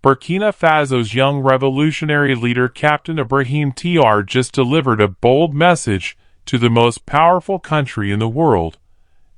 Burkina Faso's young revolutionary leader Captain Ibrahim Traoré just delivered a bold message to the most powerful country in the world,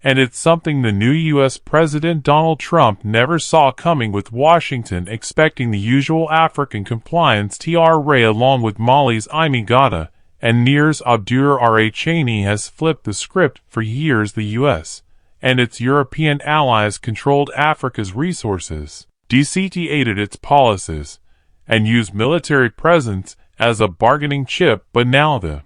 and it's something the new U.S. President Donald Trump never saw coming, with Washington expecting the usual African compliance. Traoré, along with Mali's Imi Gata and Niger's Abdurrahman Chani, has flipped the script. For years the U.S. and its European allies controlled Africa's resources, dictated its policies, and used military presence as a bargaining chip, but now the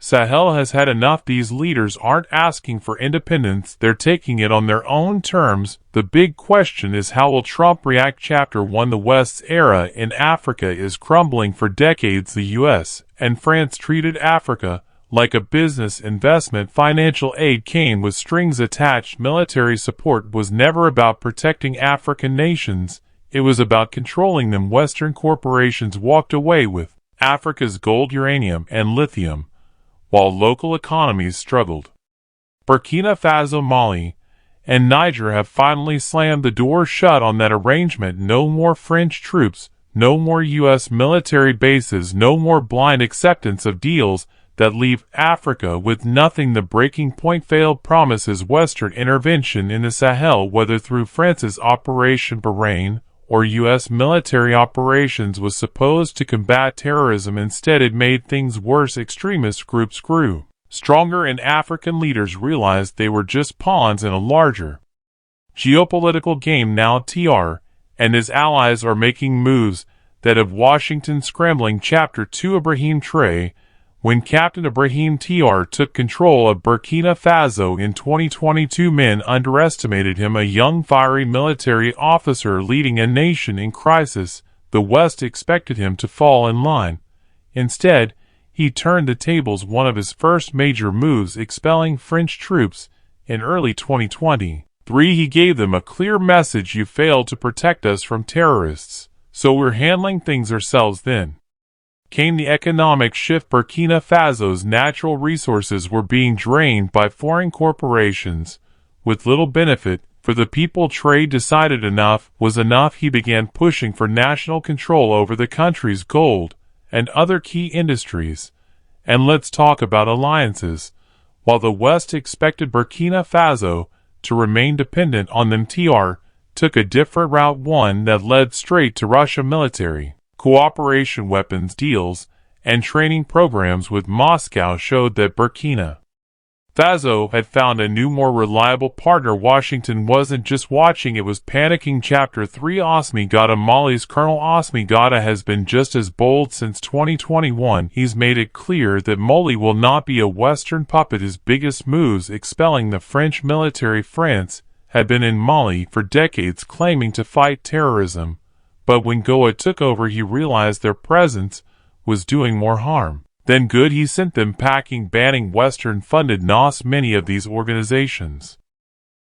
Sahel has had enough. These leaders aren't asking for independence, they're taking it on their own terms. The big question is, how will Trump react? Chapter 1. The West's era in Africa is crumbling. For decades the U.S. and France treated Africa like a business investment. Financial aid came with strings attached. Military support was never about protecting African nations, it was about controlling them. Western corporations walked away with Africa's gold, uranium, and lithium, while local economies struggled. Burkina Faso, Mali, and Niger have finally slammed the door shut on that arrangement. No more French troops, no more U.S. military bases, no more blind acceptance of deals that leave Africa with nothing. The breaking point: failed promises. Western intervention in the Sahel, whether through France's Operation Bahrain or U.S. military operations, was supposed to combat terrorism. Instead, it made things worse. Extremist groups grew stronger, and African leaders realized they were just pawns in a larger geopolitical game. Now Traoré and his allies are making moves that have Washington scrambling. Chapter 2. Ibrahim Traoré. When Captain Ibrahim Traoré took control of Burkina Faso in 2022, men underestimated him. A young, fiery military officer leading a nation in crisis, the West expected him to fall in line. Instead, he turned the tables. One of his first major moves, expelling French troops in early 2023, he gave them a clear message: you failed to protect us from terrorists, so we're handling things ourselves. Then came the economic shift. Burkina Faso's natural resources were being drained by foreign corporations with little benefit for the people. Trade decided enough was enough. He began pushing for national control over the country's gold and other key industries. And let's talk about alliances. While the West expected Burkina Faso to remain dependent on them, Traoré took a different route, one that led straight to Russia. Military cooperation, weapons deals, and training programs with Moscow showed that Burkina Faso had found a new, more reliable partner. Washington wasn't just watching, it was panicking. Chapter 3. Assimi Goïta. Mali's Colonel Assimi Goïta has been just as bold since 2021. He's made it clear that Mali will not be a Western puppet. His biggest moves, expelling the French military. France had been in Mali for decades, claiming to fight terrorism. But when Goïta took over, he realized their presence was doing more harm than good. He sent them packing, banning Western-funded NOS. Many of these organizations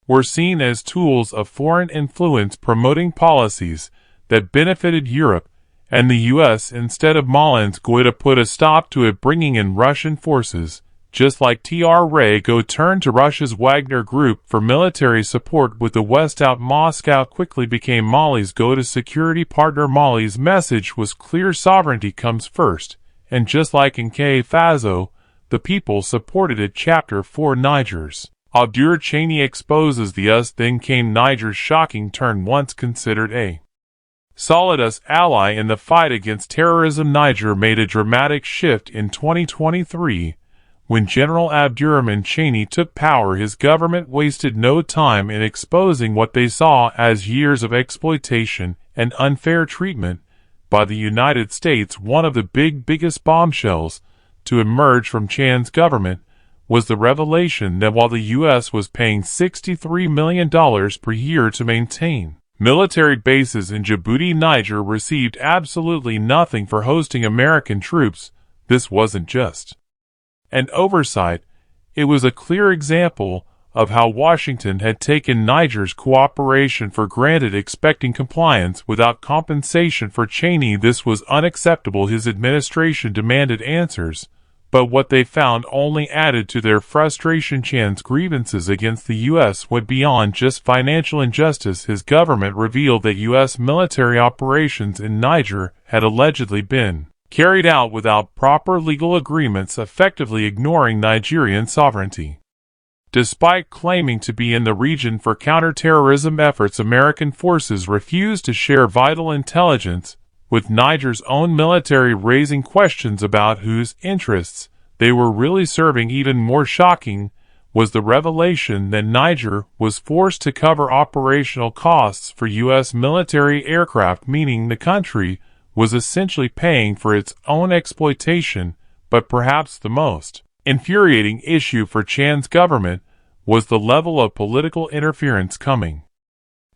were seen as tools of foreign influence, promoting policies that benefited Europe and the U.S. instead of Malians. Goïta put a stop to it, bringing in Russian forces. Just like Traoré, Goïta turned to Russia's Wagner Group for military support. With the West out, Moscow quickly became Mali's go-to security partner. Mali's message was clear: sovereignty comes first. And just like in Faso, the people supported it. Chapter 4. Niger's Abdurrahman Chani exposes the US. Then came Niger's shocking turn. Once considered a solid US ally in the fight against terrorism, Niger made a dramatic shift in 2023. When General Abdurrahman Chani took power, his government wasted no time in exposing what they saw as years of exploitation and unfair treatment by the United States. One of the biggest bombshells to emerge from Chan's government was the revelation that while the U.S. was paying $63 million per year to maintain military bases in Djibouti, Niger received absolutely nothing for hosting American troops. This wasn't just an oversight, it was a clear example of how Washington had taken Niger's cooperation for granted, expecting compliance without compensation. For Chani, this was unacceptable. His administration demanded answers But what they found only added to their frustration. Chan's grievances against the U.S. went beyond just financial injustice. His government revealed that U.S. military operations in Niger had allegedly been carried out without proper legal agreements, effectively ignoring Nigerian sovereignty. Despite claiming to be in the region for counterterrorism efforts, American forces refused to share vital intelligence with Niger's own military, raising questions about whose interests they were really serving. Even more shocking was the revelation that Niger was forced to cover operational costs for U.S. military aircraft, meaning the country was essentially paying for its own exploitation. But perhaps the most infuriating issue for Chan's government was the level of political interference coming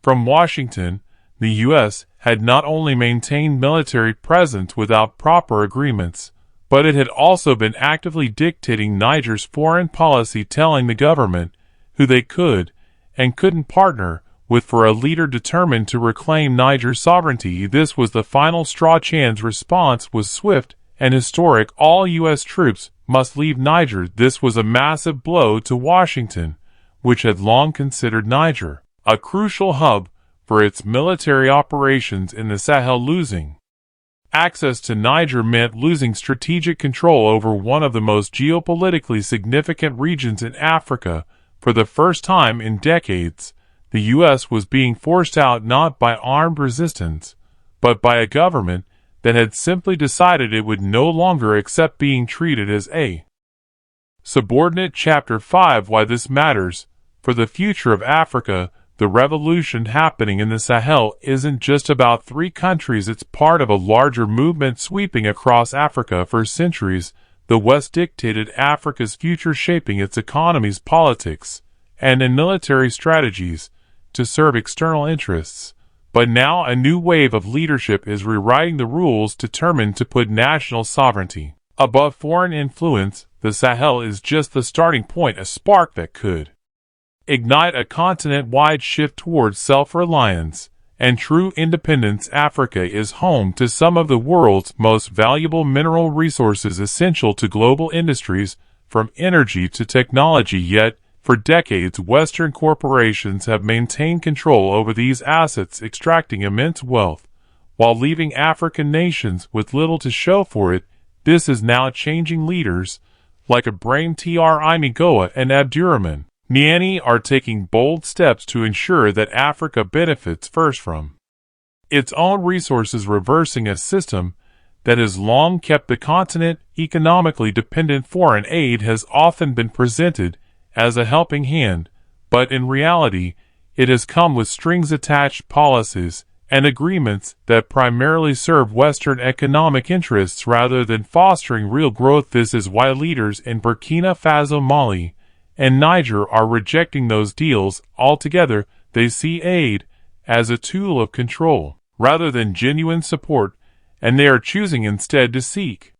from Washington. The U.S. had not only maintained military presence without proper agreements, but it had also been actively dictating Niger's foreign policy, telling the government who they could and couldn't partner with for a leader determined to reclaim Niger's sovereignty. This was the final straw. Chan's response was swift and historic. All U.S. troops must leave Niger. This was a massive blow to Washington, which had long considered Niger a crucial hub for its military operations in the Sahel. Losing access to Niger meant losing strategic control over one of the most geopolitically significant regions in Africa. For the first time in decades, the U.S. was being forced out, not by armed resistance, but by a government that had simply decided it would no longer accept being treated as a subordinate. Chapter 5: Why this matters for the future of Africa. The revolution happening in the Sahel isn't just about three countries. It's part of a larger movement sweeping across Africa. For centuries, the West dictated Africa's future, shaping its economies, politics, and military strategies to serve external interests. But now a new wave of leadership is rewriting the rules, determined to put national sovereignty above foreign influence. The Sahel is just the starting point, a spark that could ignite a continent-wide shift towards self-reliance and true independence. Africa is home to some of the world's most valuable mineral resources, essential to global industries, from energy to technology. Yet, for decades, Western corporations have maintained control over these assets, extracting immense wealth, while leaving African nations with little to show for it. This is now changing. Leaders like Ibrahim Traoré and Abdurrahman Niani are taking bold steps to ensure that Africa benefits first from its own resources, reversing a system that has long kept the continent economically dependent. Foreign aid has often been presented as a helping hand, but in reality, it has come with strings attached, policies and agreements that primarily serve Western economic interests rather than fostering real growth. This is why leaders in Burkina Faso, Mali, and Niger are rejecting those deals altogether. They see aid as a tool of control rather than genuine support, and they are choosing instead to seek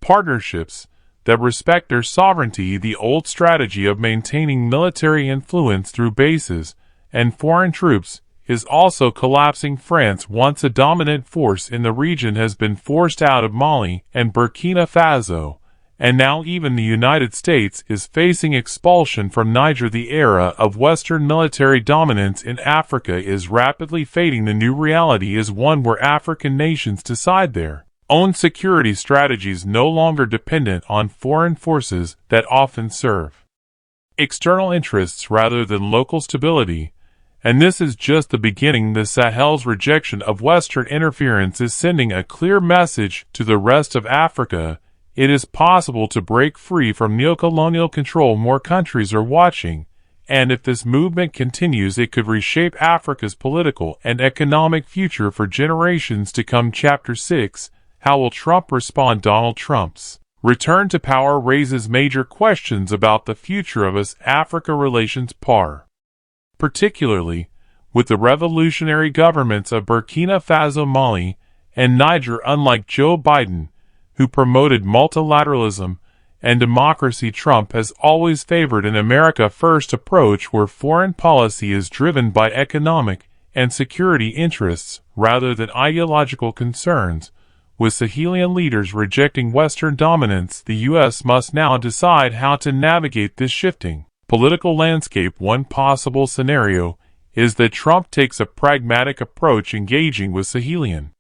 partnerships that respect their sovereignty. The old strategy of maintaining military influence through bases and foreign troops is also collapsing. France, once a dominant force in the region, has been forced out of Mali and Burkina Faso, and now even the United States is facing expulsion from Niger. The era of Western military dominance in Africa is rapidly fading. The new reality is one where African nations decide their own security strategies, no longer dependent on foreign forces that often serve external interests rather than local stability. And this is just the beginning. The Sahel's rejection of Western interference is sending a clear message to the rest of Africa. It is possible to break free from neocolonial control. More countries are watching, and if this movement continues, it could reshape Africa's political and economic future for generations to come. Chapter 6: How will Trump respond? Donald Trump's return to power raises major questions about the future of US-Africa relations, particularly with the revolutionary governments of Burkina Faso, Mali, and Niger. Unlike Joe Biden, who promoted multilateralism and democracy, Trump has always favored an America-first approach where foreign policy is driven by economic and security interests rather than ideological concerns. With Sahelian leaders rejecting Western dominance, the U.S. must now decide how to navigate this shifting political landscape. One possible scenario is that Trump takes a pragmatic approach, engaging with Sahelian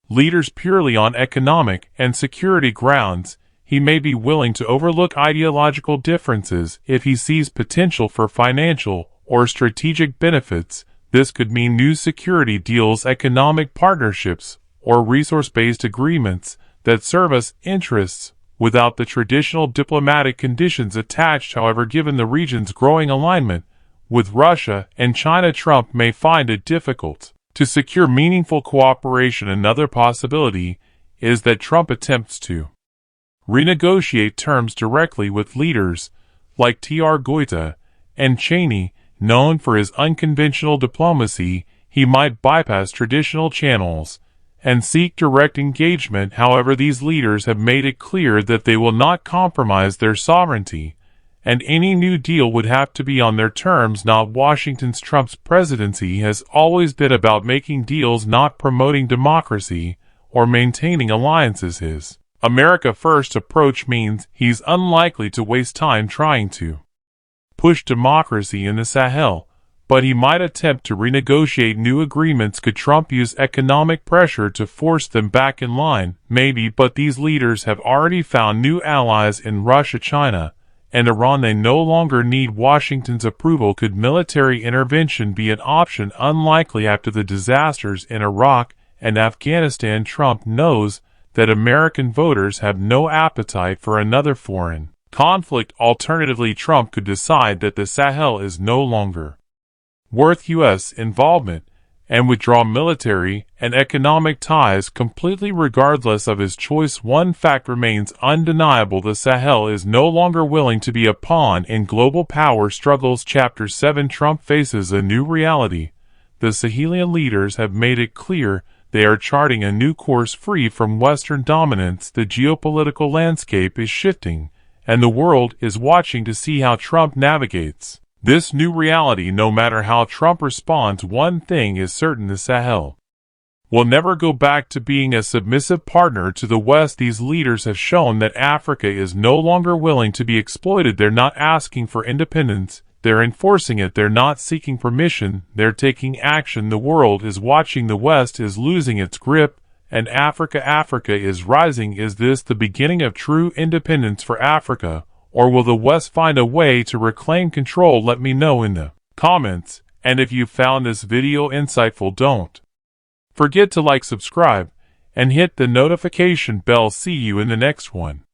leaders purely on economic and security grounds. He may be willing to overlook ideological differences if he sees potential for financial or strategic benefits. This could mean new security deals, economic partnerships, or resource-based agreements that serve us interests without the traditional diplomatic conditions attached. However, given the region's growing alignment with Russia and China, Trump may find it difficult to secure meaningful cooperation. Another possibility is that Trump attempts to renegotiate terms directly with leaders like Traore and Cheney. Known for his unconventional diplomacy, he might bypass traditional channels and seek direct engagement. However, these leaders have made it clear that they will not compromise their sovereignty, and any new deal would have to be on their terms, not Washington's. Trump's presidency has always been about making deals, not promoting democracy or maintaining alliances. His America First approach means he's unlikely to waste time trying to push democracy in the Sahel, but he might attempt to renegotiate new agreements. Could Trump use economic pressure to force them back in line? Maybe, but these leaders have already found new allies in Russia, China, and Iran. They no longer need Washington's approval. Could military intervention be an option? Unlikely after the disasters in Iraq and Afghanistan. Trump knows that American voters have no appetite for another foreign conflict. Alternatively, Trump could decide that the Sahel is no longer worth U.S. involvement and withdraw military and economic ties completely. Regardless of his choice, one fact remains undeniable: the Sahel is no longer willing to be a pawn in global power struggles. Chapter 7: Trump faces a new reality. The Sahelian leaders have made it clear they are charting a new course free from Western dominance. The geopolitical landscape is shifting, and the world is watching to see how Trump navigates this new reality. No matter how Trump responds, one thing is certain: the Sahel will never go back to being a submissive partner to the West. These leaders have shown that Africa is no longer willing to be exploited. They're not asking for independence, they're enforcing it. They're not seeking permission, they're taking action. The world is watching. The West is losing its grip, and Africa is rising. Is this the beginning of true independence for Africa, or will the West find a way to reclaim control? Let me know in the comments, and if you found this video insightful, don't forget to like, subscribe, and hit the notification bell. See you in the next one.